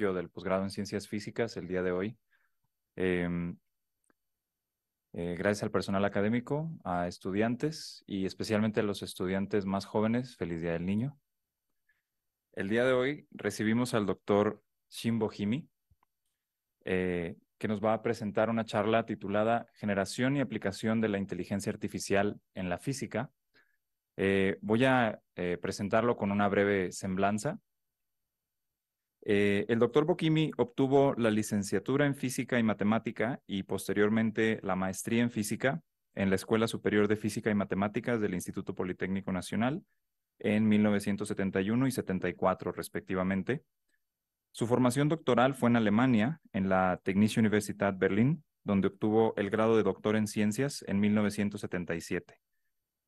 Del posgrado en Ciencias Físicas el día de hoy. Gracias al personal académico, a estudiantes y especialmente a los estudiantes más jóvenes, feliz Día del Niño. El día de hoy recibimos al doctor Shinbo Himi, que nos va a presentar una charla titulada Generación y aplicación de la inteligencia artificial en la física. Voy a presentarlo con una breve semblanza. El doctor Boquimi obtuvo la licenciatura en Física y Matemática y posteriormente la maestría en Física en la Escuela Superior de Física y Matemáticas del Instituto Politécnico Nacional en 1971 y 74, respectivamente. Su formación doctoral fue en Alemania, en la Technische Universität Berlin, donde obtuvo el grado de doctor en Ciencias en 1977.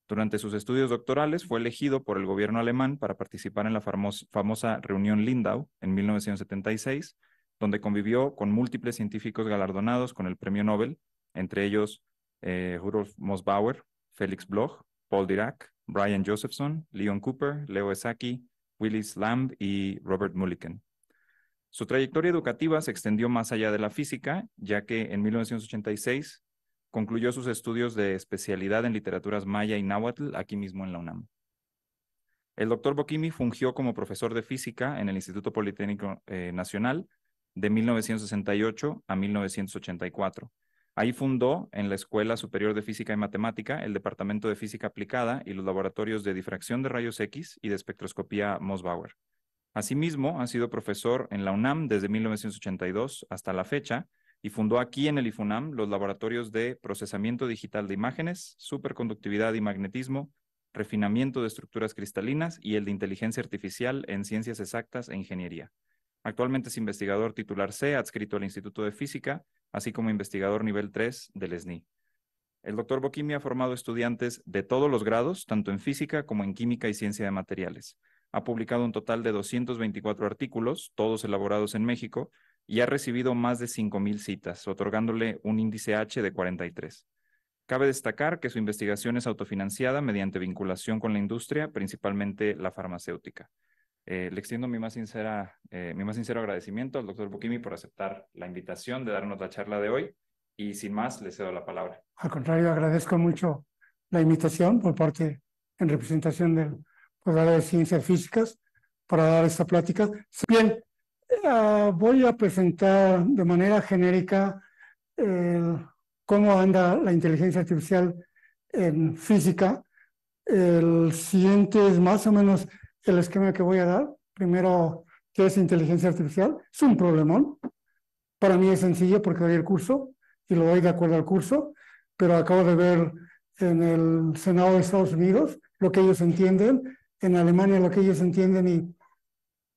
Durante sus estudios doctorales fue elegido por el gobierno alemán para participar en la famosa Reunión Lindau en 1976, donde convivió con múltiples científicos galardonados con el premio Nobel, entre ellos Rudolf Mossbauer, Felix Bloch, Paul Dirac, Brian Josephson, Leon Cooper, Leo Esaki, Willis Lamb y Robert Mulliken. Su trayectoria educativa se extendió más allá de la física, ya que en 1986 concluyó sus estudios de especialidad en literaturas maya y náhuatl aquí mismo en la UNAM. El doctor Boquimi fungió como profesor de física en el Instituto Politécnico Nacional de 1968 a 1984. Ahí fundó en la Escuela Superior de Física y Matemática el Departamento de Física Aplicada y los laboratorios de difracción de rayos X y de espectroscopía Mossbauer. Asimismo, ha sido profesor en la UNAM desde 1982 hasta la fecha y fundó aquí en el IFUNAM los laboratorios de procesamiento digital de imágenes, superconductividad y magnetismo, refinamiento de estructuras cristalinas y el de inteligencia artificial en ciencias exactas e ingeniería. Actualmente es investigador titular C adscrito al Instituto de Física, así como investigador nivel 3 del SNI. El doctor Boquimi ha formado estudiantes de todos los grados, tanto en física como en química y ciencia de materiales. Ha publicado un total de 224 artículos, todos elaborados en México, y ha recibido más de 5,000 citas, otorgándole un índice H de 43. Cabe destacar que su investigación es autofinanciada mediante vinculación con la industria, principalmente la farmacéutica. Le extiendo mi más sincero agradecimiento al doctor Boquimi por aceptar la invitación de darnos la charla de hoy, y sin más, le cedo la palabra. Al contrario, agradezco mucho la invitación por parte, en representación del posgrado de Ciencias Físicas, para dar esta plática. Bien, voy a presentar de manera genérica cómo anda la inteligencia artificial en física. El siguiente es más o menos el esquema que voy a dar. Primero, ¿qué es inteligencia artificial? Es un problemón. Para mí es sencillo porque doy el curso y lo doy de acuerdo al curso, pero acabo de ver en el Senado de Estados Unidos lo que ellos entienden, en Alemania lo que ellos entienden, y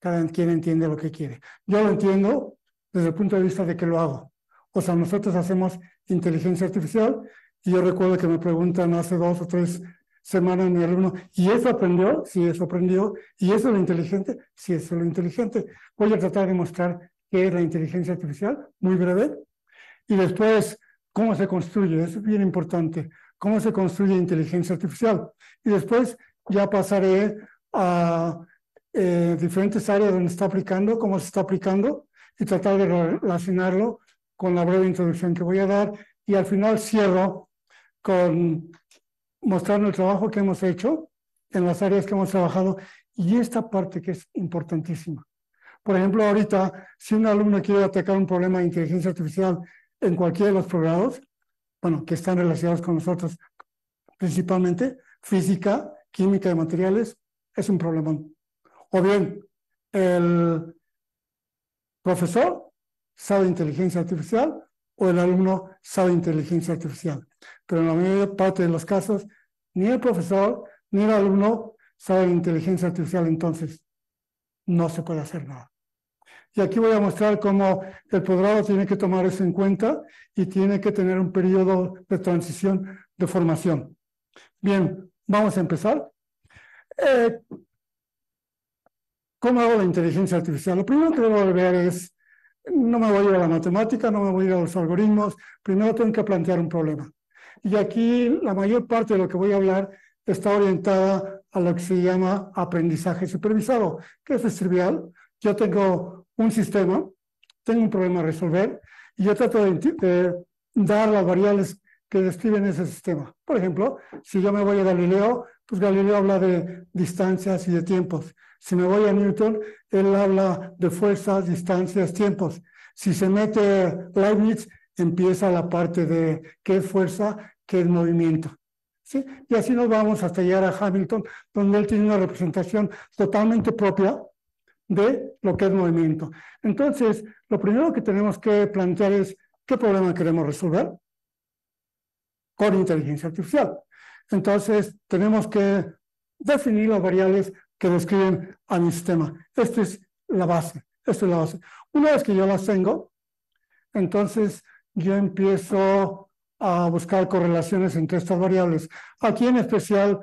cada quien entiende lo que quiere. Yo lo entiendo desde el punto de vista de que lo hago. O sea, nosotros hacemos inteligencia artificial y yo recuerdo que me preguntan hace 2 o 3 semanas mi alumno, ¿y eso aprendió? Sí, eso aprendió. ¿Y eso es lo inteligente? Sí, eso es lo inteligente. Voy a tratar de mostrar qué es la inteligencia artificial, muy breve. Y después, ¿cómo se construye? Eso es bien importante. ¿Cómo se construye inteligencia artificial? Y después ya pasaré a diferentes áreas donde está aplicando, cómo se está aplicando, y tratar de relacionarlo con la breve introducción que voy a dar. Y al final cierro con mostrando el trabajo que hemos hecho en las áreas que hemos trabajado y esta parte que es importantísima. Por ejemplo, ahorita, si un alumno quiere atacar un problema de inteligencia artificial en cualquiera de los programas, bueno, que están relacionados con nosotros, principalmente física, química de materiales, es un problemón. O bien, el profesor sabe inteligencia artificial o el alumno sabe inteligencia artificial. Pero en la mayor parte de los casos, ni el profesor ni el alumno saben inteligencia artificial, entonces no se puede hacer nada. Y aquí voy a mostrar cómo el posgrado tiene que tomar eso en cuenta y tiene que tener un periodo de transición de formación. Bien, vamos a empezar. ¿Cómo hago la inteligencia artificial? Lo primero que debo de ver es, no me voy a ir a la matemática, no me voy a ir a los algoritmos, primero tengo que plantear un problema. Y aquí la mayor parte de lo que voy a hablar está orientada a lo que se llama aprendizaje supervisado, que eso es trivial. Yo tengo un sistema, tengo un problema a resolver, y yo trato de dar las variables que describen ese sistema. Por ejemplo, si yo me voy a Galileo, pues Galileo habla de distancias y de tiempos. Si me voy a Newton, él habla de fuerzas, distancias, tiempos. Si se mete Leibniz, empieza la parte de qué es fuerza, qué es movimiento. ¿Sí? Y así nos vamos hasta llegar a Hamilton, donde él tiene una representación totalmente propia de lo que es movimiento. Entonces, lo primero que tenemos que plantear es qué problema queremos resolver con inteligencia artificial. Entonces, tenemos que definir las variables que describen a mi sistema. Esta es la base. Esta es la base. Una vez que yo las tengo, entonces yo empiezo a buscar correlaciones entre estas variables. Aquí en especial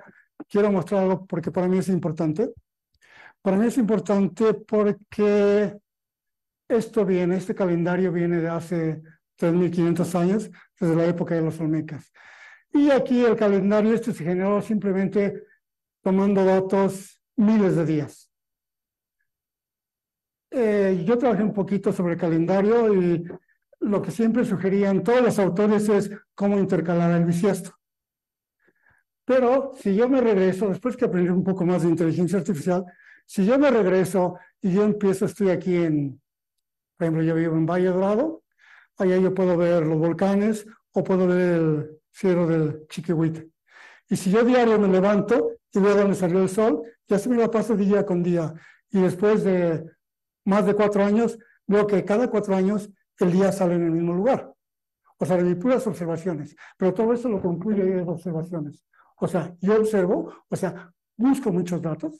quiero mostrar algo porque para mí es importante. Para mí es importante porque este calendario viene de hace 3.500 años, desde la época de los olmecas. Y aquí el calendario se generó simplemente tomando datos miles de días. Yo trabajé un poquito sobre el calendario y lo que siempre sugerían todos los autores es cómo intercalar el bisiesto. Pero si yo me regreso, después que aprendí un poco más de inteligencia artificial, si yo me regreso y yo estoy aquí por ejemplo, yo vivo en Valle Dorado, allá yo puedo ver los volcanes o puedo ver el cielo del Chiquihuite. Y si yo diario me levanto y veo dónde salió el sol, ya se me la paso día con día. Y después de más de 4 años, veo que cada 4 años el día sale en el mismo lugar. O sea, de mis puras observaciones. Pero todo eso lo concluye de observaciones. O sea, yo observo, o sea, busco muchos datos,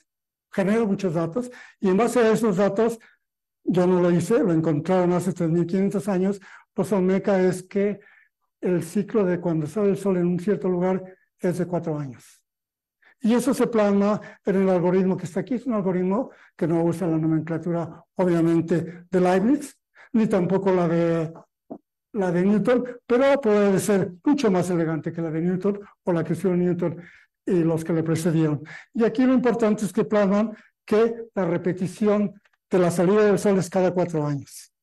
genero muchos datos, y en base a esos datos, yo no lo hice, lo encontraron hace 3.500 años, los Olmeca es que el ciclo de cuando sale el sol en un cierto lugar es de 4 años. Y eso se plasma en el algoritmo que está aquí. Es un algoritmo que no usa la nomenclatura, obviamente, de Leibniz, ni tampoco la de Newton, pero puede ser mucho más elegante que la de Newton o la que usó Newton y los que le precedieron. Y aquí lo importante es que plasman que la repetición de la salida del sol es cada 4 años.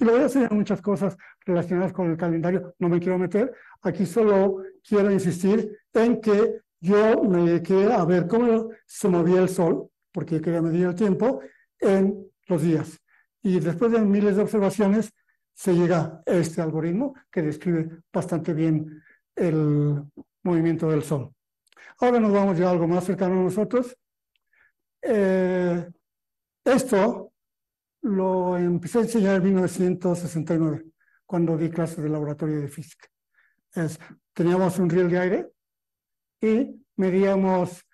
Y le voy a enseñar muchas cosas relacionadas con el calendario, no me quiero meter. Aquí solo quiero insistir en que yo me dediqué a ver cómo se movía el sol, porque quería medir el tiempo, en los días. Y después de miles de observaciones, se llega a este algoritmo que describe bastante bien el movimiento del sol. Ahora nos vamos ya a algo más cercano a nosotros. Esto lo empecé a enseñar en 1969, cuando di clases de laboratorio de física. Teníamos un riel de aire y medíamos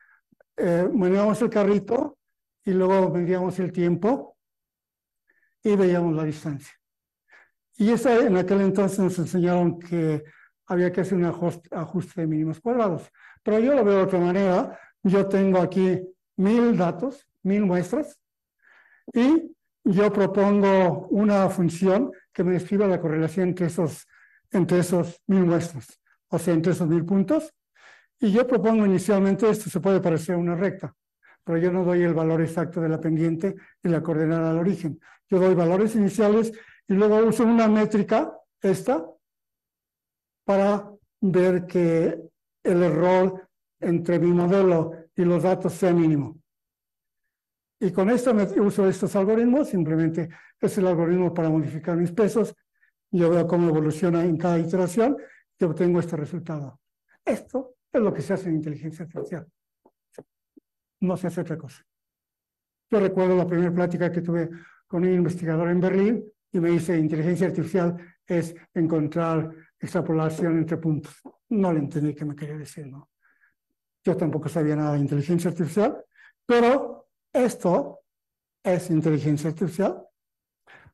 el carrito y luego medíamos el tiempo y veíamos la distancia. Y en aquel entonces nos enseñaron que había que hacer un ajuste de mínimos cuadrados. Pero yo lo veo de otra manera. Yo tengo aquí 1.000 datos, 1.000 muestras, y yo propongo una función que me describa la correlación entre esos 1.000 muestras, o sea, entre esos 1.000 puntos. Y yo propongo inicialmente, esto se puede parecer a una recta, pero yo no doy el valor exacto de la pendiente y la coordenada al origen. Yo doy valores iniciales y luego uso una métrica, esta, para ver que el error entre mi modelo y los datos sea mínimo. Y con esto uso estos algoritmos, simplemente es el algoritmo para modificar mis pesos. Yo veo cómo evoluciona en cada iteración y obtengo este resultado. Esto es lo que se hace en inteligencia artificial. No se hace otra cosa. Yo recuerdo la primera plática que tuve con un investigador en Berlín y me dice, inteligencia artificial es encontrar extrapolación entre puntos. No le entendí qué me quería decir, ¿no? Yo tampoco sabía nada de inteligencia artificial, pero esto es inteligencia artificial.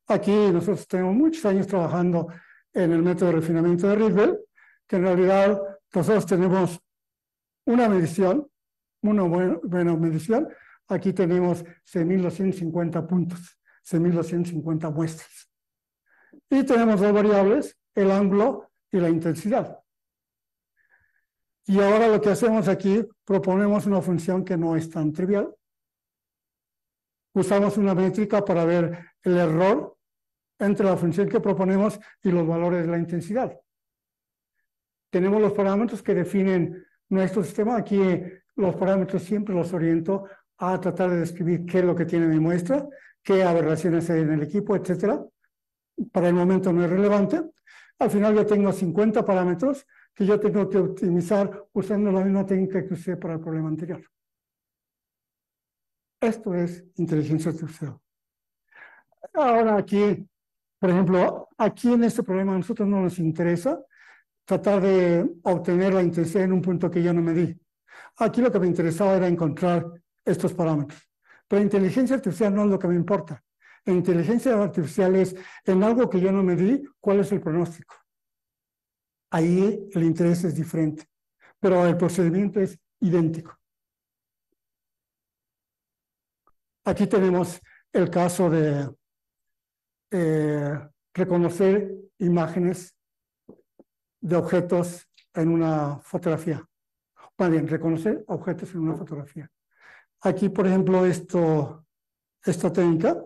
Aquí nosotros tenemos muchos años trabajando en el método de refinamiento de Rydberg, que en realidad nosotros tenemos una medición, una buena medición, Aquí tenemos 6.250 puntos, 6.250 muestras. Y tenemos dos variables, el ángulo y la intensidad. Y ahora lo que hacemos aquí, proponemos una función que no es tan trivial. Usamos una métrica para ver el error entre la función que proponemos y los valores de la intensidad. Tenemos los parámetros que definen nuestro sistema. Aquí los parámetros siempre los oriento a tratar de describir qué es lo que tiene mi muestra, qué aberraciones hay en el equipo, etcétera. Para el momento no es relevante. Al final yo tengo 50 parámetros que yo tengo que optimizar usando la misma técnica que usé para el problema anterior. Esto es inteligencia artificial. Ahora aquí, por ejemplo, aquí en este problema a nosotros no nos interesa tratar de obtener la intensidad en un punto que yo no medí. Aquí lo que me interesaba era encontrar estos parámetros. Pero inteligencia artificial no es lo que me importa. En inteligencia artificial es en algo que yo no medí, ¿cuál es el pronóstico? Ahí el interés es diferente, pero el procedimiento es idéntico. Aquí tenemos el caso de reconocer imágenes de objetos en una fotografía. Más bien, reconocer objetos en una fotografía. Aquí, por ejemplo, esta técnica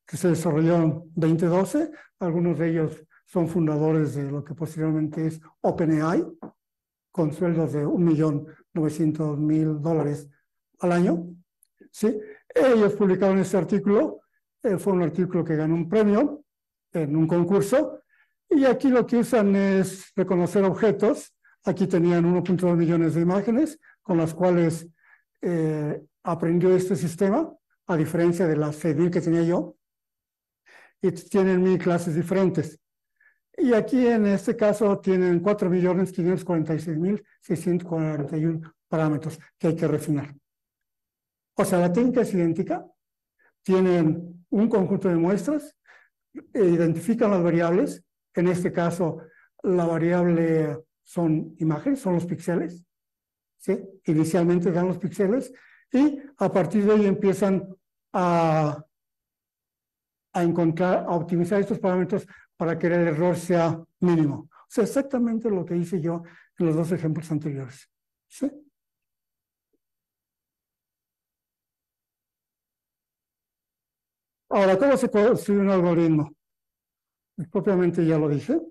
que se desarrolló en 2012, algunos de ellos son fundadores de lo que posteriormente es OpenAI, con sueldos de $1.900.000 al año. ¿Sí? Ellos publicaron este artículo, fue un artículo que ganó un premio en un concurso, y aquí lo que usan es reconocer objetos. Aquí tenían 1.2 millones de imágenes con las cuales aprendió este sistema, a diferencia de las 6.000 que tenía yo, y tienen 1.000 clases diferentes. Y aquí en este caso tienen 4.546.641 parámetros que hay que refinar. O sea, la técnica es idéntica, tienen un conjunto de muestras, identifican las variables, en este caso la variable son imágenes, son los píxeles, ¿sí? Inicialmente dan los píxeles y a partir de ahí empiezan a encontrar, a optimizar estos parámetros para que el error sea mínimo. O sea, exactamente lo que hice yo en los dos ejemplos anteriores. ¿Sí? Ahora, ¿cómo se construye un algoritmo? Pues, propiamente ya lo dije.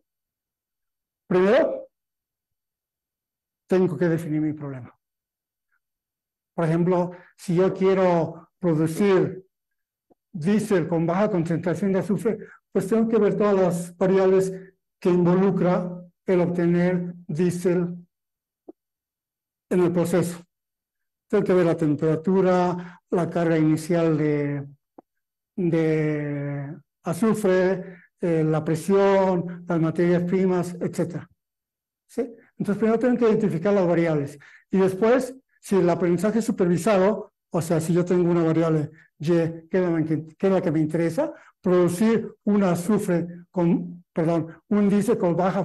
Primero, tengo que definir mi problema. Por ejemplo, si yo quiero producir diésel con baja concentración de azufre, pues tengo que ver todas las variables que involucra el obtener diésel en el proceso. Tengo que ver la temperatura, la carga inicial de azufre, la presión, las materias primas, etc. ¿Sí? Entonces, primero tengo que identificar las variables. Y después, si el aprendizaje es supervisado, o sea, si yo tengo una variable Y, que es la que me interesa, producir un azufre un diésel con baja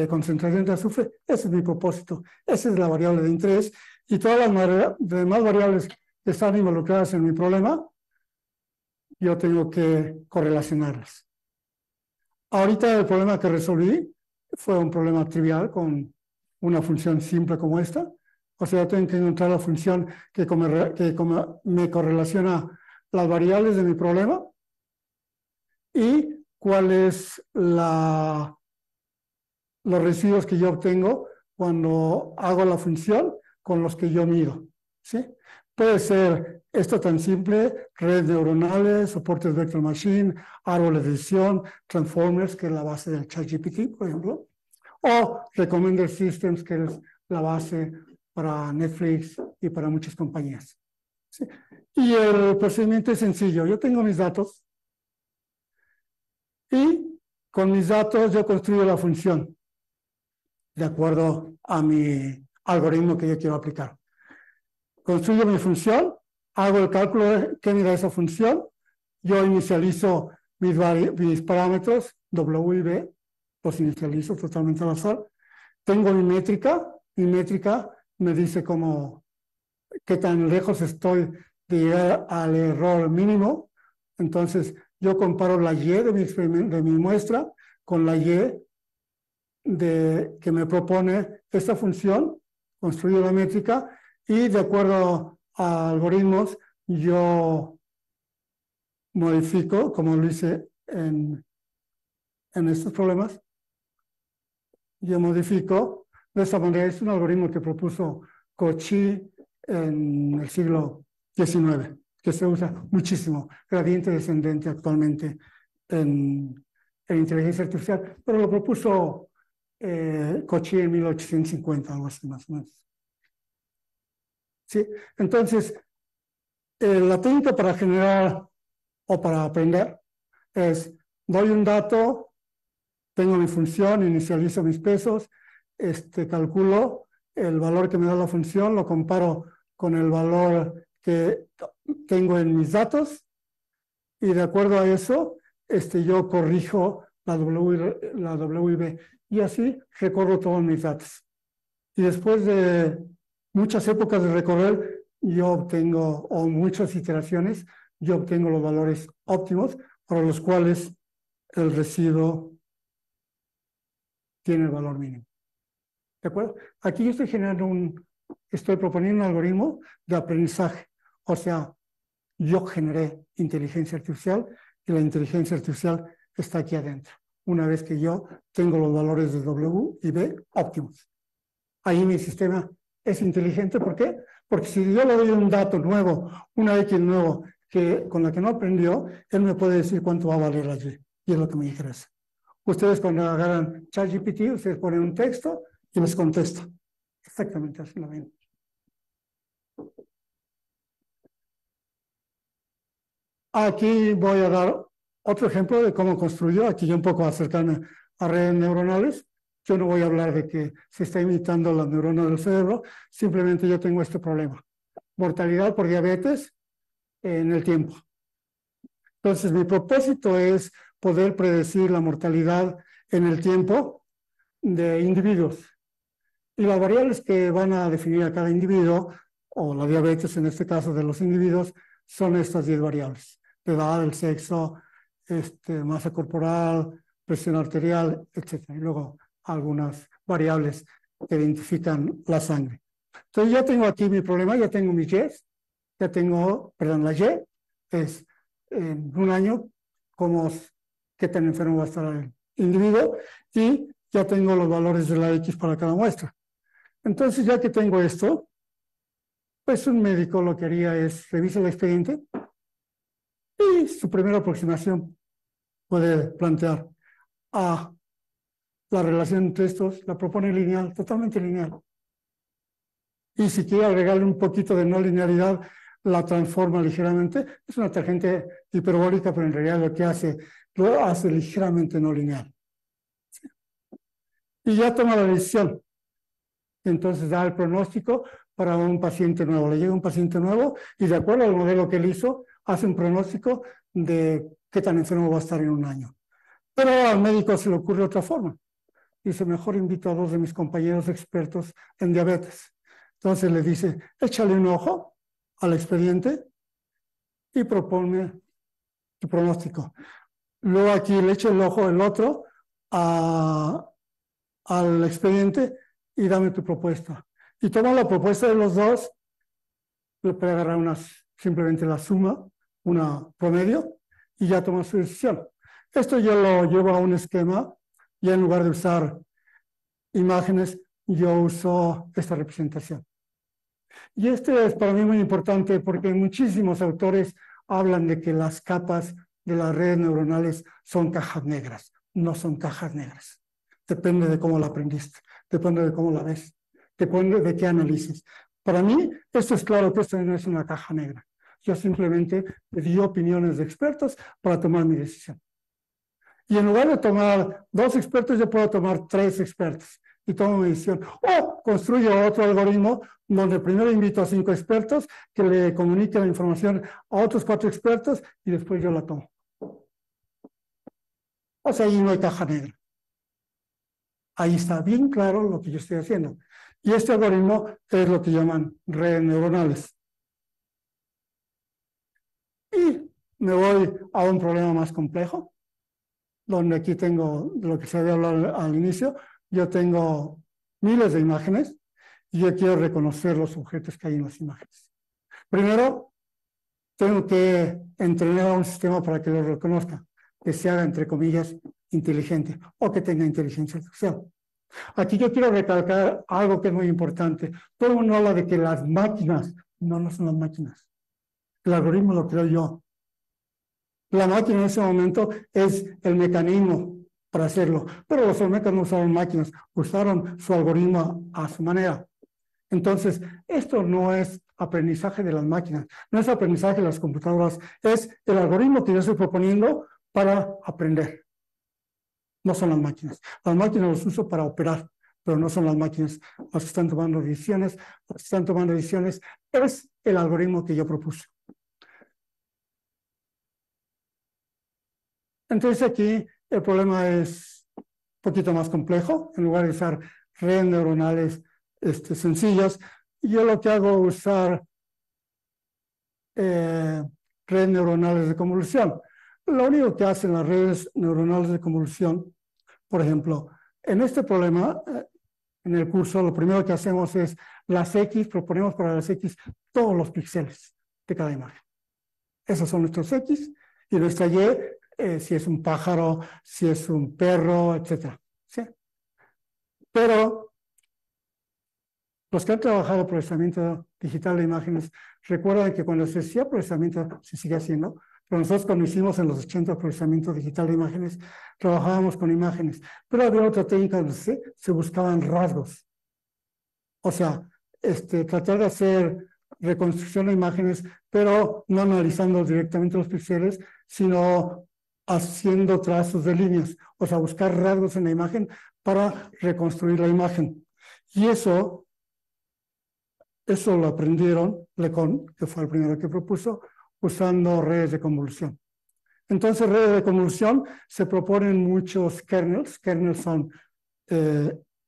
concentración de azufre, ese es mi propósito, esa es la variable de interés, y todas las demás variables que están involucradas en mi problema, yo tengo que correlacionarlas. Ahorita el problema que resolví fue un problema trivial con una función simple como esta. O sea, yo tengo que encontrar la función que me correlaciona las variables de mi problema y cuál es los residuos que yo obtengo cuando hago la función con los que yo mido. ¿Sí? Puede ser esto tan simple: redes neuronales, soportes vector machine, árboles de decisión, transformers, que es la base del ChatGPT, por ejemplo, o recommender systems, que es la base para Netflix y para muchas compañías. ¿Sí? Y el procedimiento es sencillo. Yo tengo mis datos y con mis datos yo construyo la función de acuerdo a mi algoritmo que yo quiero aplicar. Construyo mi función, hago el cálculo de qué me da esa función, yo inicializo mis parámetros W y B, los inicializo totalmente al azar. Tengo mi métrica me dice qué tan lejos estoy de llegar al error mínimo. Entonces, yo comparo la Y de mi muestra con la Y que me propone esta función, construyo la métrica, y de acuerdo a algoritmos, yo modifico, como lo hice en estos problemas, yo modifico de esta manera. Es un algoritmo que propuso Cauchy en el siglo XIX, que se usa muchísimo, gradiente descendente actualmente en inteligencia artificial, pero lo propuso Cauchy en 1850, algo así más o menos. ¿Sí? Entonces, la técnica para generar o para aprender es, doy un dato, tengo mi función, inicializo mis pesos, calculo el valor que me da la función, lo comparo con el valor que tengo en mis datos, y de acuerdo a eso, yo corrijo la W y B, y así recorro todos mis datos. Y después de muchas épocas de recorrer, yo obtengo, o muchas iteraciones, yo obtengo los valores óptimos para los cuales el residuo tiene el valor mínimo. ¿De acuerdo? Aquí yo estoy proponiendo un algoritmo de aprendizaje. O sea, yo generé inteligencia artificial y la inteligencia artificial está aquí adentro. Una vez que yo tengo los valores de W y B óptimos. Ahí mi sistema es inteligente. ¿Por qué? Porque si yo le doy un dato nuevo, una X nuevo, con la que no aprendió, él me puede decir cuánto va a valer la Y. Y es lo que me interesa. Ustedes cuando agarran ChatGPT, ustedes ponen un texto y les contesta. Exactamente así lo ven. Aquí voy a dar otro ejemplo de cómo construyo. Aquí yo un poco acercarme a redes neuronales. Yo no voy a hablar de que se está imitando las neuronas del cerebro. Simplemente yo tengo este problema. Mortalidad por diabetes en el tiempo. Entonces, mi propósito es poder predecir la mortalidad en el tiempo de individuos. Y las variables que van a definir a cada individuo, o la diabetes en este caso de los individuos, son estas 10 variables. De edad, el sexo, masa corporal, presión arterial, etc. Y luego algunas variables que identifican la sangre. Entonces ya tengo aquí mi problema, ya tengo mis Y, ya tengo, perdón, la Y es en un año qué tan enfermo va a estar el individuo, y ya tengo los valores de la X para cada muestra. Entonces, ya que tengo esto, pues un médico lo que haría es revisar el expediente y su primera aproximación puede plantear la relación entre estos, la propone lineal, totalmente lineal. Y si quiere agregarle un poquito de no linealidad, la transforma ligeramente. Es una tangente hiperbólica, pero en realidad lo hace ligeramente no lineal. Y ya toma la decisión. Entonces da el pronóstico para un paciente nuevo. Le llega un paciente nuevo y de acuerdo al modelo que él hizo, hace un pronóstico de qué tan enfermo va a estar en un año. Pero al médico se le ocurre otra forma. Dice, mejor invito a 2 de mis compañeros expertos en diabetes. Entonces le dice, échale un ojo al expediente y propone tu pronóstico. Luego aquí le echo el ojo el otro al expediente y dame tu propuesta. Y toma la propuesta de los dos, le puede agarrar simplemente la suma, una promedio, y ya toma su decisión. Esto yo lo llevo a un esquema, ya en lugar de usar imágenes, yo uso esta representación. Y este es para mí muy importante porque muchísimos autores hablan de que las capas de las redes neuronales son cajas negras. No son cajas negras. Depende de cómo la aprendiste, depende de cómo la ves, depende de qué analices. Para mí, esto es claro que esto no es una caja negra. Yo simplemente pedí opiniones de expertos para tomar mi decisión. Y en lugar de tomar 2 expertos, yo puedo tomar 3 expertos y tomo mi decisión. O construyo otro algoritmo donde primero invito a 5 expertos que le comuniquen la información a otros 4 expertos y después yo la tomo. O sea, ahí no hay caja negra. Ahí está bien claro lo que yo estoy haciendo. Y este algoritmo es lo que llaman redes neuronales. Y me voy a un problema más complejo, donde aquí tengo lo que se había hablado al inicio. Yo tengo miles de imágenes y yo quiero reconocer los objetos que hay en las imágenes. Primero, tengo que entrenar a un sistema para que lo reconozca, que se haga, entre comillas, inteligente o que tenga inteligencia artificial. Aquí yo quiero recalcar algo que es muy importante. Todo el mundo habla de que las máquinas, no son las máquinas. El algoritmo lo creo yo. La máquina en ese momento es el mecanismo para hacerlo, pero los olmecas no usaron máquinas, usaron su algoritmo a su manera. Entonces, esto no es aprendizaje de las máquinas, no es aprendizaje de las computadoras, es el algoritmo que yo estoy proponiendo para aprender. No son las máquinas. Las máquinas las uso para operar, pero no son las máquinas las que están tomando decisiones. Las que están tomando decisiones es el algoritmo que yo propuse. Entonces aquí el problema es un poquito más complejo. En lugar de usar redes neuronales sencillas, yo lo que hago es usar redes neuronales de convolución. Lo único que hacen las redes neuronales de convolución, por ejemplo, en este problema, en el curso, lo primero que hacemos es las X, proponemos para las X todos los píxeles de cada imagen. Esos son nuestros X, y nuestra Y, si es un pájaro, si es un perro, etc. ¿Sí? Pero los que han trabajado procesamiento digital de imágenes recuerdan que cuando se hacía procesamiento, se sigue haciendo, pero nosotros cuando hicimos en los 80 procesamiento digital de imágenes, trabajábamos con imágenes, pero había otra técnica donde se buscaban rasgos. O sea, tratar de hacer reconstrucción de imágenes, pero no analizando directamente los píxeles, sino haciendo trazos de líneas, o sea, buscar rasgos en la imagen para reconstruir la imagen. Y eso lo aprendieron Lecon, que fue el primero que propuso, usando redes de convolución. Entonces, redes de convolución se proponen muchos kernels. Kernels son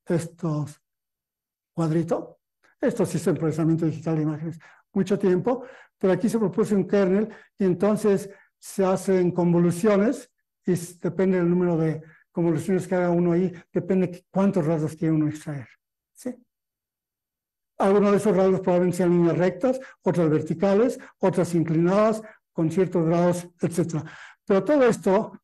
estos cuadritos. Esto sí es el procesamiento digital de imágenes mucho tiempo, pero aquí se propuso un kernel y entonces se hacen convoluciones y depende del número de convoluciones que haga uno ahí, depende de cuántos rasgos quiere uno extraer. ¿Sí? Algunos de esos rasgos probablemente sean líneas rectas, otras verticales, otras inclinadas, con ciertos grados, etc. Pero todo esto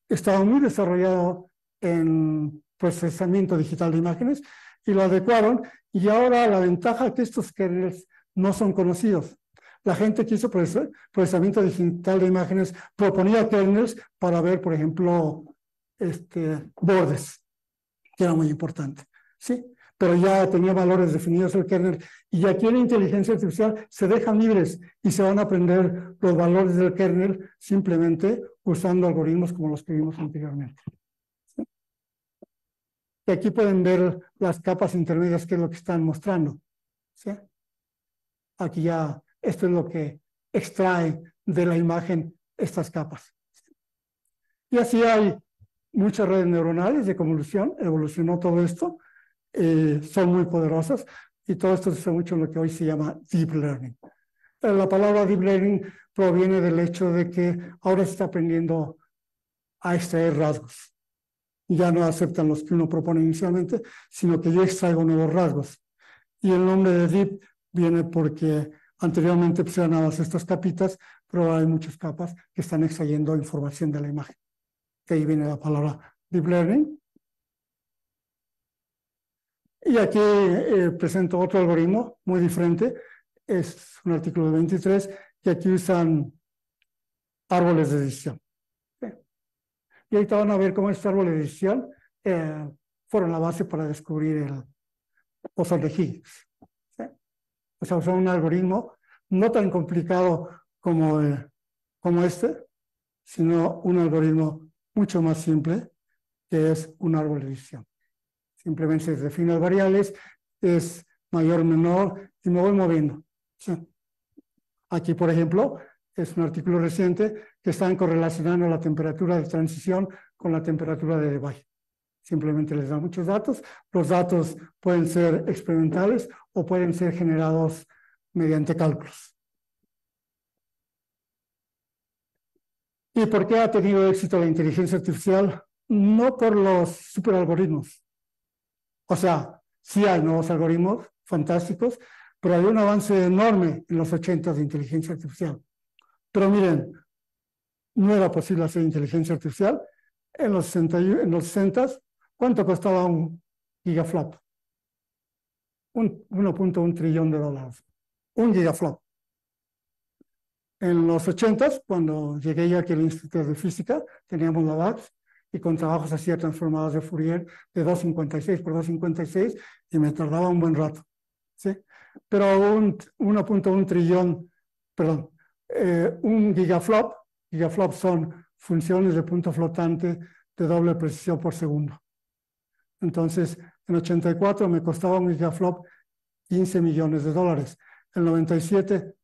estaba muy desarrollado en procesamiento digital de imágenes y lo adecuaron, y ahora la ventaja es que estos kernels no son conocidos. La gente que hizo procesamiento digital de imágenes proponía kernels para ver, por ejemplo, bordes, que era muy importante, ¿sí? Pero ya tenía valores definidos el kernel, y aquí en la inteligencia artificial se dejan libres y se van a aprender los valores del kernel simplemente usando algoritmos como los que vimos anteriormente. ¿Sí? Y aquí pueden ver las capas intermedias, que es lo que están mostrando. ¿Sí? Aquí ya, esto es lo que extrae de la imagen estas capas. Y así hay muchas redes neuronales de convolución, evolucionó todo esto, son muy poderosas, y todo esto se usa mucho en lo que hoy se llama Deep Learning. La palabra Deep Learning proviene del hecho de que ahora se está aprendiendo a extraer rasgos. Ya no aceptan los que uno propone inicialmente, sino que yo extraigo nuevos rasgos. Y el nombre de Deep viene porque anteriormente pues eran nada más estas capitas, pero ahora hay muchas capas que están extrayendo información de la imagen. De ahí viene la palabra Deep Learning. Y aquí presento otro algoritmo muy diferente. Es un artículo de 23, que aquí usan árboles de decisión. ¿Sí? Y ahorita van a ver cómo estos árboles de decisión fueron la base para descubrir el bosón de Higgs. ¿Sí? O sea, son un algoritmo no tan complicado como este, sino un algoritmo mucho más simple, que es un árbol de decisión. Simplemente se definen las variables, es mayor o menor, y me voy moviendo. ¿Sí? Aquí, por ejemplo, es un artículo reciente que están correlacionando la temperatura de transición con la temperatura de Debye. simplemente les da muchos datos. Los datos pueden ser experimentales o pueden ser generados mediante cálculos. ¿Y por qué ha tenido éxito la inteligencia artificial? No por los superalgoritmos. O sea, sí hay nuevos algoritmos fantásticos, pero hay un avance enorme en los 80 de inteligencia artificial. Pero miren, no era posible hacer inteligencia artificial. En los 60, ¿cuánto costaba un gigaflop? 1.1 trillón de dólares. Un gigaflop. En los 80, cuando llegué yo aquí al Instituto de Física, teníamos la labs y con trabajos así transformados de Fourier de 256 por 256 y me tardaba un buen rato. ¿Sí? Pero 1.1 trillón, perdón, un gigaflop son funciones de punto flotante de doble precisión por segundo. Entonces, en 84 me costaba un gigaflop 15 millones de dólares. En 97,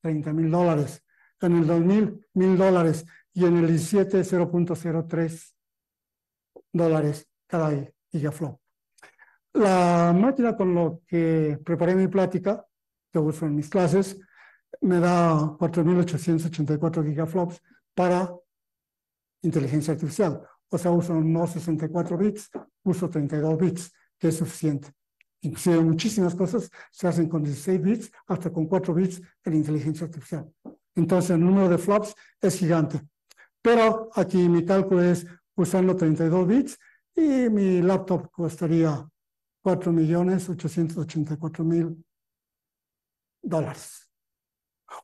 30 mil dólares. En el 2000, $1,000. Y en el 17, 0.03 dólares cada gigaflop. La máquina con lo que preparé mi plática, que uso en mis clases, me da 4.884 gigaflops para inteligencia artificial. O sea, uso no 64 bits, uso 32 bits, que es suficiente. Inclusive muchísimas cosas se hacen con 16 bits, hasta con 4 bits en inteligencia artificial. Entonces, el número de flops es gigante. Pero aquí mi cálculo es usando 32 bits y mi laptop costaría $4.884.000.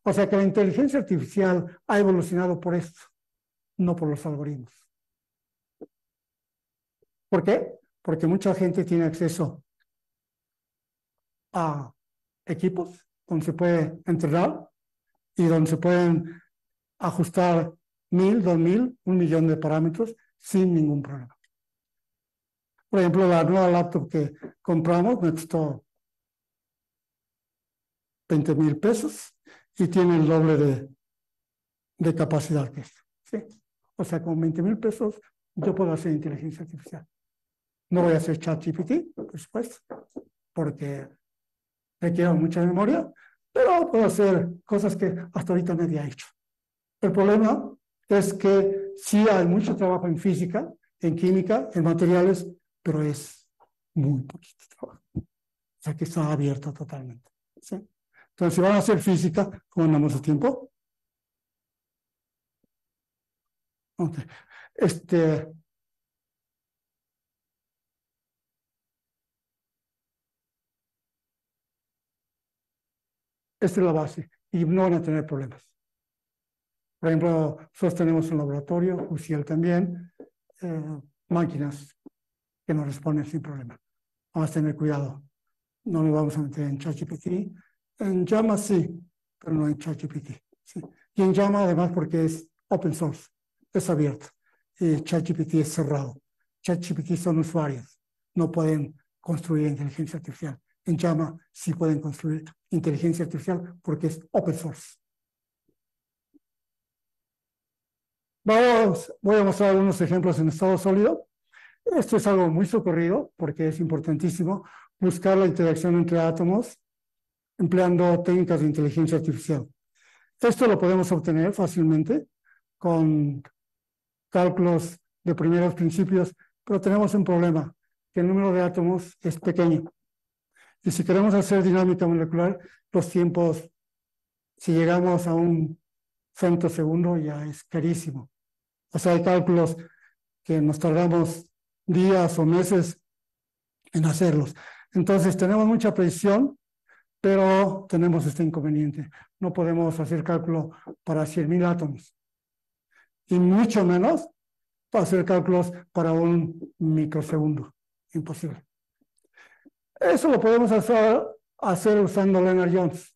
O sea que la inteligencia artificial ha evolucionado por esto, no por los algoritmos. ¿Por qué? Porque mucha gente tiene acceso a equipos donde se puede entrenar y donde se pueden ajustar 1,000, 2,000, 1,000,000 de parámetros sin ningún problema. Por ejemplo, la nueva laptop que compramos me costó 20,000 pesos y tiene el doble de capacidad que esto. ¿Sí? O sea, con 20,000 pesos yo puedo hacer inteligencia artificial. No voy a hacer ChatGPT, por supuesto, porque requiere mucha memoria, pero puedo hacer cosas que hasta ahorita nadie ha hecho. El problema es que sí hay mucho trabajo en física, en química, en materiales, pero es muy poquito trabajo. O sea que está abierto totalmente. ¿Sí? Entonces, si van a hacer física, ¿cómo andamos de tiempo? Okay. Esta es la base y no van a tener problemas. Por ejemplo, nosotros tenemos un laboratorio, UCL también, máquinas que nos responden sin problema. Vamos a tener cuidado. No nos vamos a meter en ChatGPT. En Llama sí, pero no en ChatGPT. ¿Sí? Y en Llama además porque es open source, es abierto. Y ChatGPT es cerrado. ChatGPT son usuarios, no pueden construir inteligencia artificial. En Llama sí pueden construir inteligencia artificial porque es open source. Voy a mostrar algunos ejemplos en estado sólido. Esto es algo muy socorrido porque es importantísimo buscar la interacción entre átomos empleando técnicas de inteligencia artificial. Esto lo podemos obtener fácilmente con cálculos de primeros principios, pero tenemos un problema, que el número de átomos es pequeño. Y si queremos hacer dinámica molecular, los tiempos, si llegamos a un femtosegundo, ya es carísimo. O sea, hay cálculos que nos tardamos días o meses en hacerlos. Entonces, tenemos mucha precisión, pero tenemos este inconveniente. No podemos hacer cálculo para 100,000 átomos. Y mucho menos para hacer cálculos para un microsegundo. Imposible. Eso lo podemos hacer usando Lennard-Jones.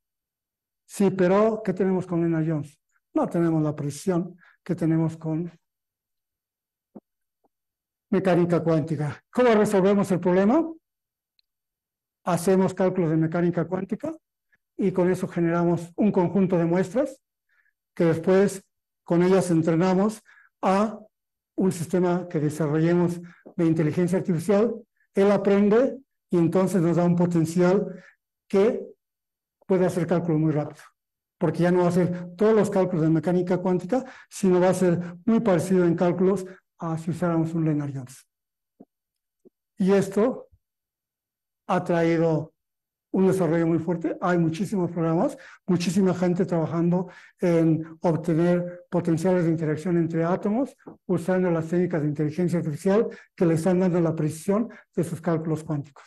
Sí, pero ¿qué tenemos con Lennard-Jones? No tenemos la precisión que tenemos con mecánica cuántica. ¿Cómo resolvemos el problema? Hacemos cálculos de mecánica cuántica y con eso generamos un conjunto de muestras que después con ellas entrenamos a un sistema que desarrollemos de inteligencia artificial, él aprende y entonces nos da un potencial que puede hacer cálculo muy rápido, porque ya no va a hacer todos los cálculos de mecánica cuántica, sino va a ser muy parecido en cálculos a si usáramos un Lennard-Jones. Y esto ha traído un desarrollo muy fuerte. Hay muchísimos programas, muchísima gente trabajando en obtener potenciales de interacción entre átomos usando las técnicas de inteligencia artificial que le están dando la precisión de sus cálculos cuánticos.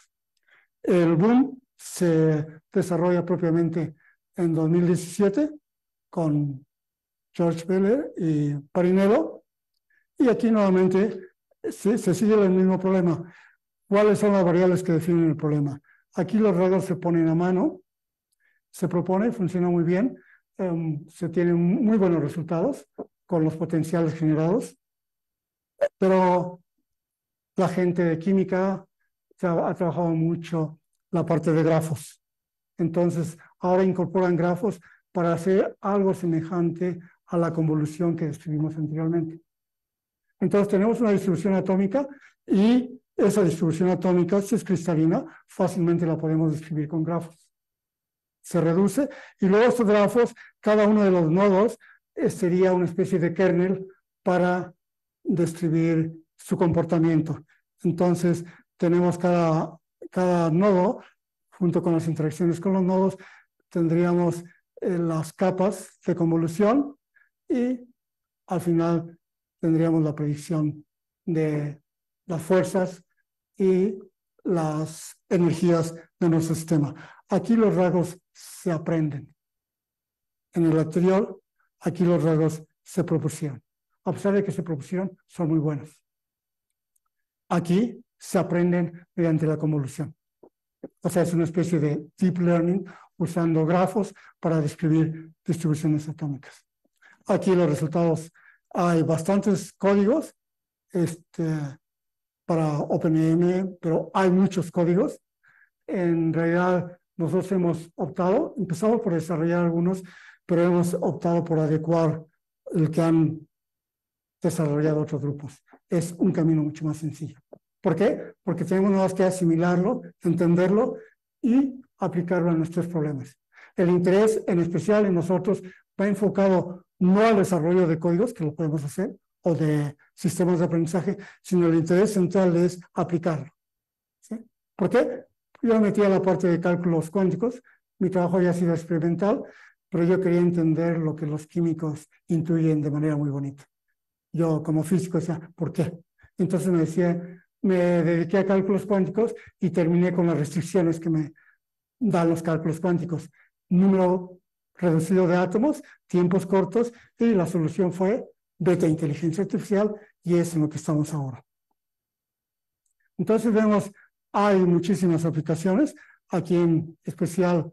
El boom se desarrolla propiamente en 2017 con George Beller y Parinello, y aquí nuevamente se sigue el mismo problema. ¿Cuáles son las variables que definen el problema? Aquí los rasgos se ponen a mano, se propone, funciona muy bien, se tienen muy buenos resultados con los potenciales generados, pero la gente de química ha trabajado mucho la parte de grafos. Entonces, ahora incorporan grafos para hacer algo semejante a la convolución que describimos anteriormente. Entonces, tenemos una distribución atómica y esa distribución atómica, si es cristalina, fácilmente la podemos describir con grafos. Se reduce y luego estos grafos, cada uno de los nodos sería una especie de kernel para describir su comportamiento. Entonces, tenemos cada nodo, junto con las interacciones con los nodos, tendríamos las capas de convolución y al final tendríamos la predicción de las fuerzas y las energías de nuestro sistema. Aquí los rasgos se aprenden. En el anterior, aquí los rasgos se propusieron. A pesar de que se propusieron, son muy buenos. Aquí se aprenden mediante la convolución. O sea, es una especie de deep learning usando grafos para describir distribuciones atómicas. Aquí los resultados, hay bastantes códigos para OpenAIM, pero hay muchos códigos. En realidad, nosotros hemos optado, empezamos por desarrollar algunos, pero hemos optado por adecuar el que han desarrollado otros grupos. Es un camino mucho más sencillo. ¿Por qué? Porque tenemos nada más que asimilarlo, entenderlo y aplicarlo a nuestros problemas. El interés, en especial en nosotros, va enfocado no al desarrollo de códigos, que lo podemos hacer, o de sistemas de aprendizaje, sino el interés central es aplicarlo. ¿Sí? ¿Por qué? Yo me metí a la parte de cálculos cuánticos, mi trabajo había sido experimental, pero yo quería entender lo que los químicos intuyen de manera muy bonita. Yo como físico decía, ¿por qué? Entonces me dediqué a cálculos cuánticos y terminé con las restricciones que me dan los cálculos cuánticos. Número reducido de átomos, tiempos cortos, y la solución fue beta inteligencia artificial, y es en lo que estamos ahora. Entonces vemos, hay muchísimas aplicaciones, aquí en especial,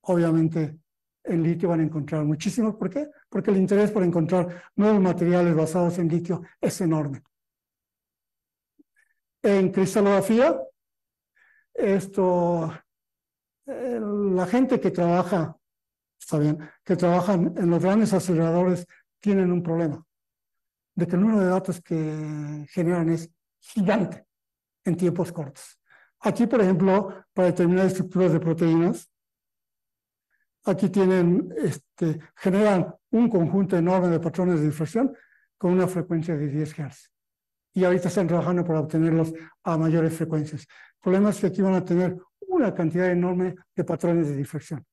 obviamente en litio van a encontrar muchísimos. ¿Por qué? Porque el interés por encontrar nuevos materiales basados en litio es enorme. En cristalografía, la gente que trabaja, está bien, que trabajan en los grandes aceleradores tienen un problema, de que el número de datos que generan es gigante en tiempos cortos. Aquí, por ejemplo, para determinar estructuras de proteínas, aquí generan un conjunto enorme de patrones de difracción con una frecuencia de 10 Hz. Y ahorita están trabajando para obtenerlos a mayores frecuencias. El problema es que aquí van a tener una cantidad enorme de patrones de difracción.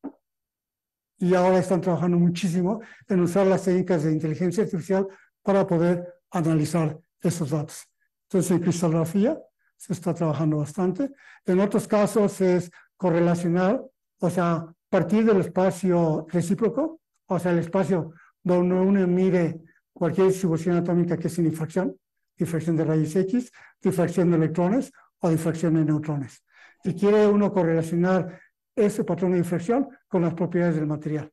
Y ahora están trabajando muchísimo en usar las técnicas de inteligencia artificial para poder analizar esos datos. Entonces, en cristalografía se está trabajando bastante. En otros casos es correlacionar, o sea, partir del espacio recíproco, o sea, el espacio donde uno mide cualquier distribución atómica que es sin difracción, difracción de rayos X, difracción de electrones o difracción de neutrones. Y quiere uno correlacionar ese patrón de difracción con las propiedades del material.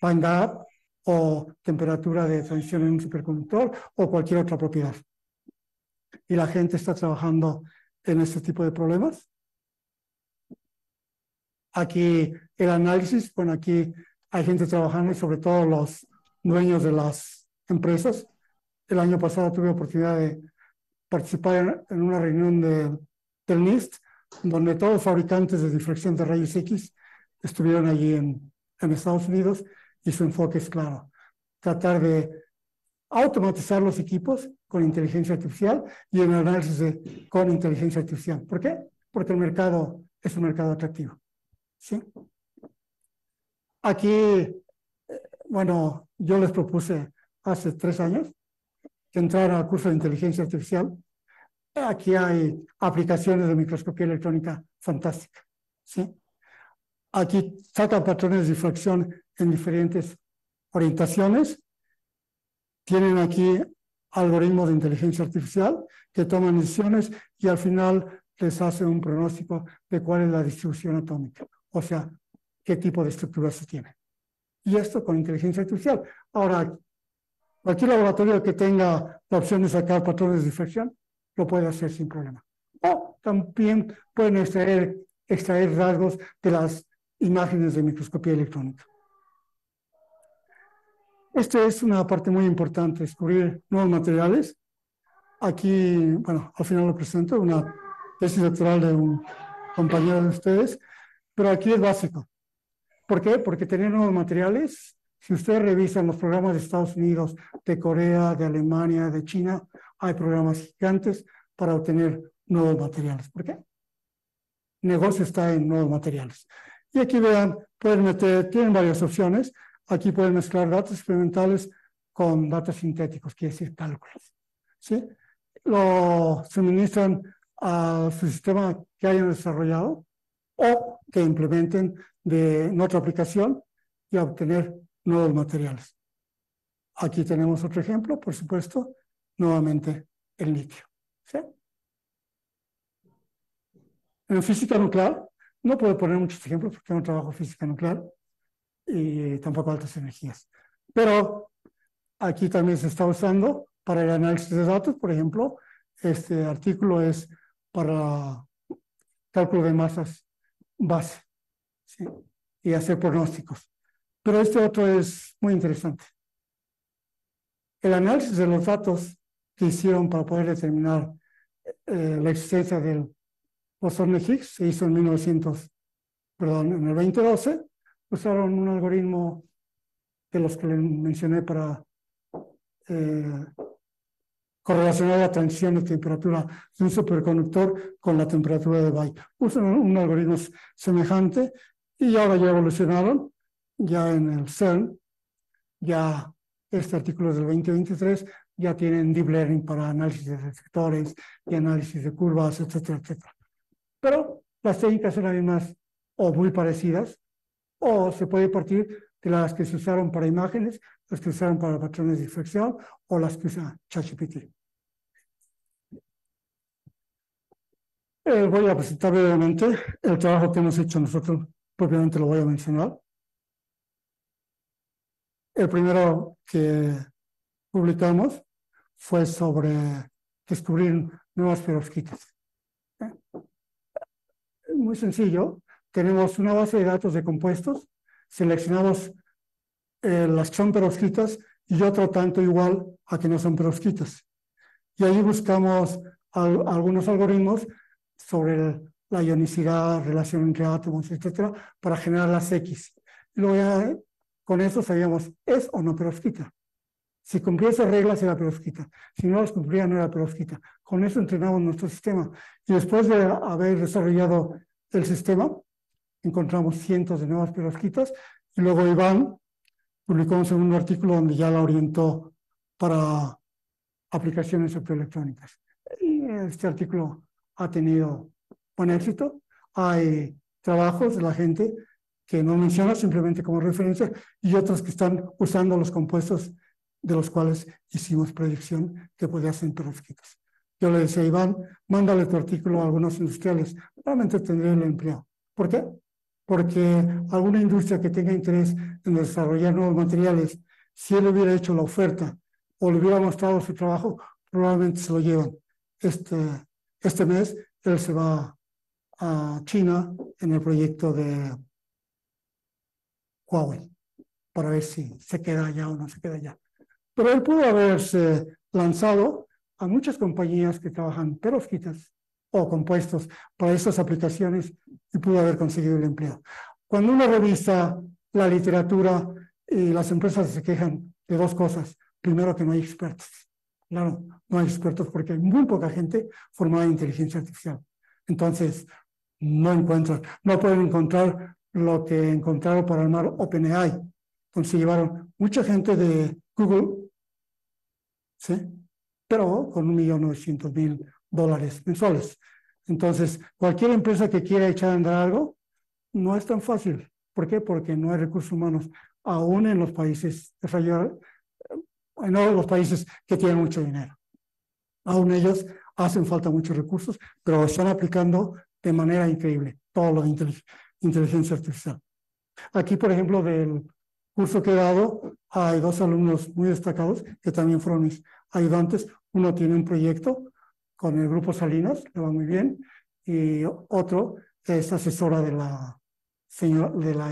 Band gap o temperatura de transición en un superconductor o cualquier otra propiedad. Y la gente está trabajando en este tipo de problemas. Aquí el análisis, bueno, aquí hay gente trabajando y sobre todo los dueños de las empresas el año pasado tuve oportunidad de participar en una reunión del NIST, donde todos los fabricantes de difracción de rayos X estuvieron allí en Estados Unidos, y su enfoque es claro: tratar de automatizar los equipos con inteligencia artificial y el análisis con inteligencia artificial. ¿Por qué? Porque el mercado es un mercado atractivo. ¿Sí? Aquí, bueno, yo les propuse hace 3 años que entraran al curso de inteligencia artificial. Aquí hay aplicaciones de microscopía electrónica fantástica. ¿Sí? Aquí sacan patrones de difracción en diferentes orientaciones. Tienen aquí algoritmos de inteligencia artificial que toman decisiones y al final les hace un pronóstico de cuál es la distribución atómica, o sea, qué tipo de estructura se tiene. Y esto con inteligencia artificial. Ahora, cualquier laboratorio que tenga la opción de sacar patrones de difracción lo puede hacer sin problema. O también pueden extraer rasgos de las imágenes de microscopía electrónica. Esta es una parte muy importante: descubrir nuevos materiales. Aquí, bueno, al final lo presento, una tesis doctoral de un compañero de ustedes, pero aquí es básico. ¿Por qué? Porque tener nuevos materiales, si ustedes revisan los programas de Estados Unidos, de Corea, de Alemania, de China, hay programas gigantes para obtener nuevos materiales. ¿Por qué? El negocio está en nuevos materiales. Y aquí vean, pueden meter, tienen varias opciones. Aquí pueden mezclar datos experimentales con datos sintéticos, quiere decir cálculos. ¿Sí? Lo suministran a su sistema que hayan desarrollado o que implementen en otra aplicación y a obtener nuevos materiales. Aquí tenemos otro ejemplo, por supuesto, nuevamente el litio. ¿Sí? En física nuclear, no puedo poner muchos ejemplos porque no trabajo física nuclear y tampoco altas energías. Pero aquí también se está usando para el análisis de datos. Por ejemplo, este artículo es para cálculo de masas base, ¿sí? Y hacer pronósticos. Pero este otro es muy interesante. El análisis de los datos que hicieron para poder determinar la existencia del bosón de Higgs se hizo en en el 2012. Usaron un algoritmo de los que les mencioné para correlacionar la transición de temperatura de un superconductor con la temperatura de Bay. Usan un algoritmo semejante y ahora ya evolucionaron. Ya en el CERN, ya este artículo es del 2023, ya tienen deep learning para análisis de detectores y análisis de curvas, etcétera, etcétera. Pero las técnicas son las mismas o muy parecidas, o se puede partir de las que se usaron para imágenes, las que se usaron para patrones de difracción o las que usa ChatGPT. Voy a presentar brevemente el trabajo que hemos hecho nosotros, propiamente lo voy a mencionar. El primero que publicamos fue sobre descubrir nuevas perovskitas. Es muy sencillo. Tenemos una base de datos de compuestos, seleccionamos las que son perovskitas y otro tanto igual a que no son perovskitas. Y ahí buscamos algunos algoritmos sobre la ionicidad, relación entre átomos, etcétera, para generar las X. Y luego ya con eso sabíamos, ¿es o no perovskita? Si cumplía esas reglas era perovskita. Si no las cumplía no era perovskita. Con eso entrenamos nuestro sistema. Y después de haber desarrollado el sistema, encontramos cientos de nuevas perovskitas. Y luego Iván publicó un segundo artículo donde ya la orientó para aplicaciones optoelectrónicas. Y este artículo ha tenido buen éxito. Hay trabajos de la gente que no menciona simplemente como referencia y otros que están usando los compuestos de los cuales hicimos predicción que podían ser perovskitas. Yo le decía a Iván, mándale tu artículo a algunos industriales, realmente tendría el empleo. ¿Por qué? Porque alguna industria que tenga interés en desarrollar nuevos materiales, si él hubiera hecho la oferta o le hubiera mostrado su trabajo, probablemente se lo llevan. Este mes él se va a China en el proyecto de Huawei para ver si se queda allá o no se queda allá. Pero él pudo haberse lanzado a muchas compañías que trabajan perovskitas o compuestos para estas aplicaciones y pudo haber conseguido el empleo. Cuando uno revisa la literatura y las empresas se quejan de dos cosas. Primero, que no hay expertos. Claro, no hay expertos porque hay muy poca gente formada en inteligencia artificial. Entonces, no pueden encontrar lo que encontraron para armar OpenAI. Entonces llevaron mucha gente de Google, ¿sí? Pero con $1.900.000 mensuales. Entonces, cualquier empresa que quiera echar a andar algo, no es tan fácil. ¿Por qué? Porque no hay recursos humanos, aún en los países desarrollados, en los países que tienen mucho dinero. Aún ellos hacen falta muchos recursos, pero lo están aplicando de manera increíble, todo lo de inteligencia artificial. Aquí, por ejemplo, del curso que he dado, hay dos alumnos muy destacados que también fueron mis ayudantes. Uno tiene un proyecto con el Grupo Salinas, le va muy bien, y otro es asesora de la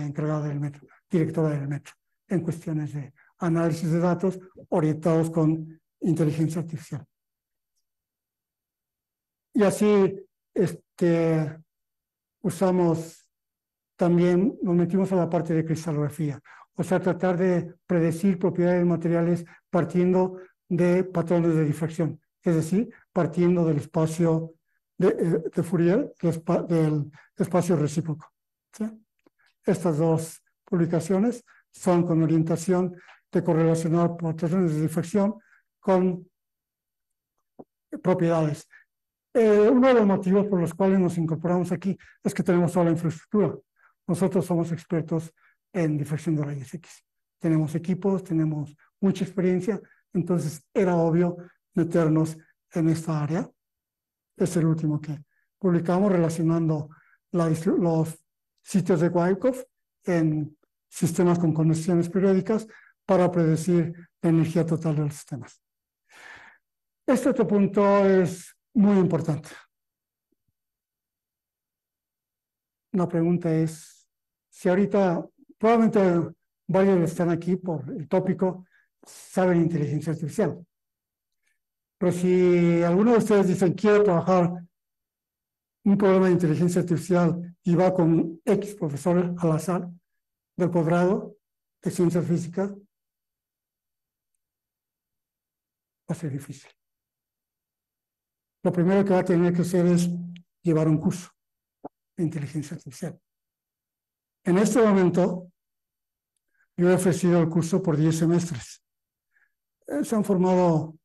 encargada del metro, directora del metro, en cuestiones de análisis de datos orientados con inteligencia artificial. Y así también nos metimos a la parte de cristalografía, o sea, tratar de predecir propiedades de materiales partiendo de patrones de difracción, es decir, partiendo del espacio de Fourier, del espacio recíproco. ¿Sí? Estas dos publicaciones son con orientación de correlacionar patrones de difracción con propiedades. Uno de los motivos por los cuales nos incorporamos aquí es que tenemos toda la infraestructura. Nosotros somos expertos en difracción de rayos X. Tenemos equipos, tenemos mucha experiencia, entonces era obvio meternos en esta área. Es el último que publicamos relacionando los sitios de Wyckoff en sistemas con conexiones periódicas para predecir la energía total de los sistemas. Este otro punto es muy importante. La pregunta es, si ahorita, probablemente varios que están aquí por el tópico, saben inteligencia artificial. Pero si alguno de ustedes dicen, quiero trabajar un programa de inteligencia artificial y va con X profesor al azar del posgrado de ciencias físicas, va a ser difícil. Lo primero que va a tener que hacer es llevar un curso de inteligencia artificial. En este momento, yo he ofrecido el curso por 10 semestres. Se han formado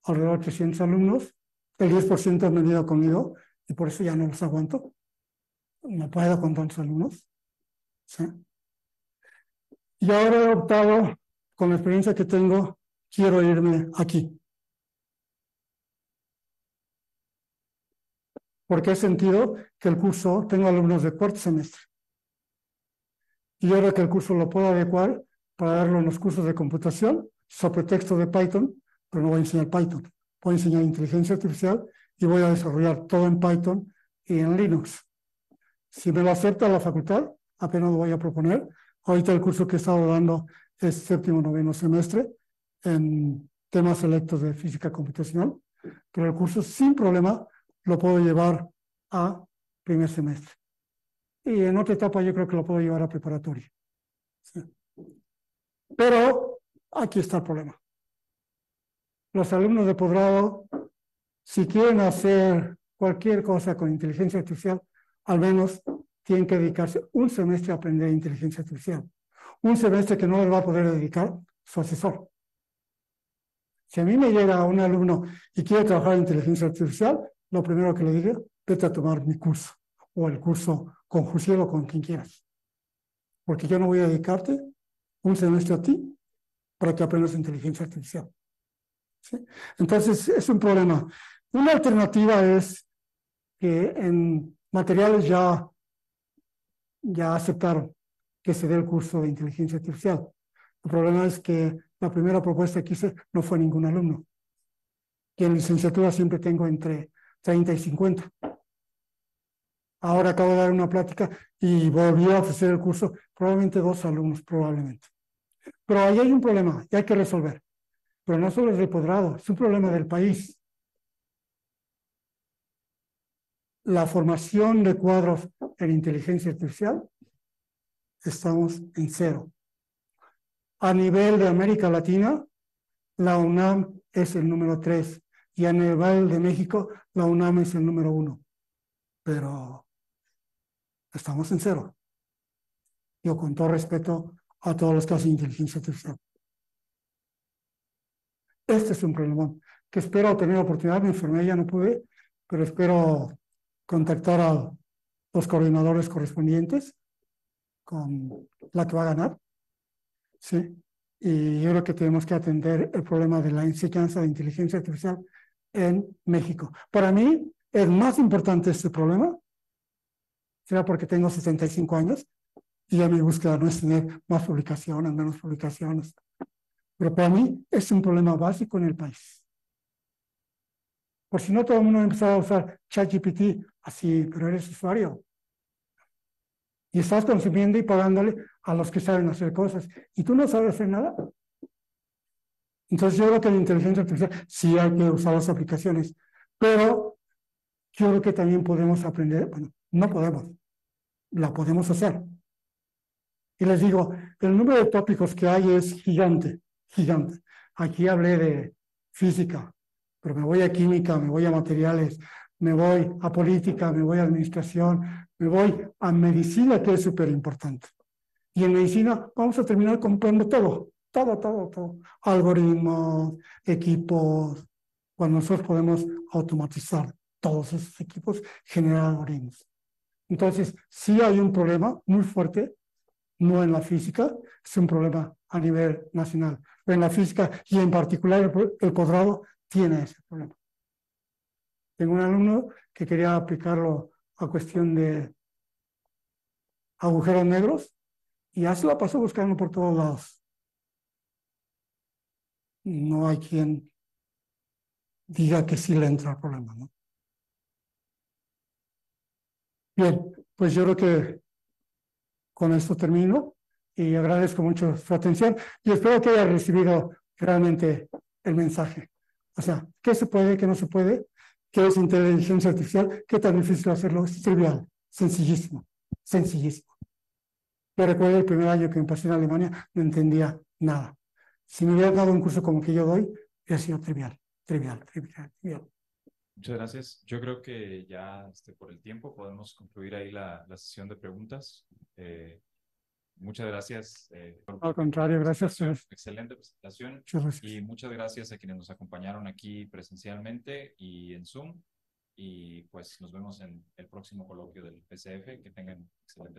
alrededor de 300 alumnos, el 10% han venido conmigo y por eso ya no los aguanto. No puedo con tantos alumnos. ¿Sí? Y ahora he optado, con la experiencia que tengo, quiero irme aquí. Porque he sentido que el curso, tengo alumnos de cuarto semestre. Y yo creo que el curso lo puedo adecuar para darlo en los cursos de computación, sobre texto de Python, pero no voy a enseñar Python. Voy a enseñar inteligencia artificial y voy a desarrollar todo en Python y en Linux. Si me lo acepta la facultad, apenas lo voy a proponer. Ahorita el curso que he estado dando es séptimo, noveno semestre en temas selectos de física computacional, pero el curso sin problema lo puedo llevar a primer semestre. Y en otra etapa yo creo que lo puedo llevar a preparatoria. Sí. Pero aquí está el problema. Los alumnos de posgrado, si quieren hacer cualquier cosa con inteligencia artificial, al menos tienen que dedicarse un semestre a aprender inteligencia artificial. Un semestre que no les va a poder dedicar su asesor. Si a mí me llega un alumno y quiere trabajar en inteligencia artificial, lo primero que le digo, vete a tomar mi curso o el curso con Jusiel o con quien quieras. Porque yo no voy a dedicarte un semestre a ti para que aprendas inteligencia artificial. ¿Sí? Entonces, es un problema. Una alternativa es que en materiales ya aceptaron que se dé el curso de inteligencia artificial. El problema es que la primera propuesta que hice no fue ningún alumno. Y en licenciatura siempre tengo entre 30 y 50. Ahora acabo de dar una plática y volví a ofrecer el curso, probablemente 2 alumnos, probablemente. Pero ahí hay un problema y hay que resolver. pero no solo es del posgrado, es un problema del país. La formación de cuadros en inteligencia artificial, estamos en cero. A nivel de América Latina, la UNAM es el número 3 y a nivel de México, la UNAM es el número 1, pero estamos en cero. Yo con todo respeto a todos los casos de inteligencia artificial. Este es un problemón que espero tener oportunidad. Me enfermé, ya no pude, pero espero contactar a los coordinadores correspondientes con la que va a ganar, ¿sí? Y yo creo que tenemos que atender el problema de la enseñanza de inteligencia artificial en México. Para mí es más importante este problema, será porque tengo 65 años y ya mi búsqueda no es tener más publicaciones, menos publicaciones. Pero para mí es un problema básico en el país. Por si no todo el mundo ha empezado a usar ChatGPT, así, pero eres usuario. Y estás consumiendo y pagándole a los que saben hacer cosas. Y tú no sabes hacer nada. Entonces yo creo que la inteligencia artificial sí hay que usar las aplicaciones, pero yo creo que también podemos aprender, bueno, no podemos, la podemos hacer. Y les digo, el número de tópicos que hay es gigante, gigante. Aquí hablé de física, pero me voy a química, me voy a materiales, me voy a política, me voy a administración, me voy a medicina, que es súper importante. Y en medicina vamos a terminar comprando todo, todo, todo, todo. Algoritmos, equipos, cuando nosotros podemos automatizar todos esos equipos, generar algoritmos. Entonces, sí hay un problema muy fuerte, no en la física, es un problema a nivel nacional. Pero en la física y en particular el posgrado tiene ese problema. Tengo un alumno que quería aplicarlo a cuestión de agujeros negros y ya se la pasó buscando por todos lados. No hay quien diga que sí le entra el problema, ¿no? Bien, pues yo creo que con esto termino y agradezco mucho su atención y espero que haya recibido realmente el mensaje. O sea, ¿qué se puede, qué no se puede? ¿Qué es inteligencia artificial? ¿Qué tan difícil hacerlo? Es trivial, sencillísimo, sencillísimo. Yo recuerdo el primer año que me pasé en Alemania, no entendía nada. Si me hubieran dado un curso como el que yo doy, hubiera sido trivial, trivial, trivial, trivial. Muchas gracias. Yo creo que ya por el tiempo podemos concluir ahí la sesión de preguntas. Muchas gracias. Al contrario, gracias. Excelente presentación. Muchas gracias. Y muchas gracias a quienes nos acompañaron aquí presencialmente y en Zoom. Y pues nos vemos en el próximo coloquio del PCF. Que tengan excelente.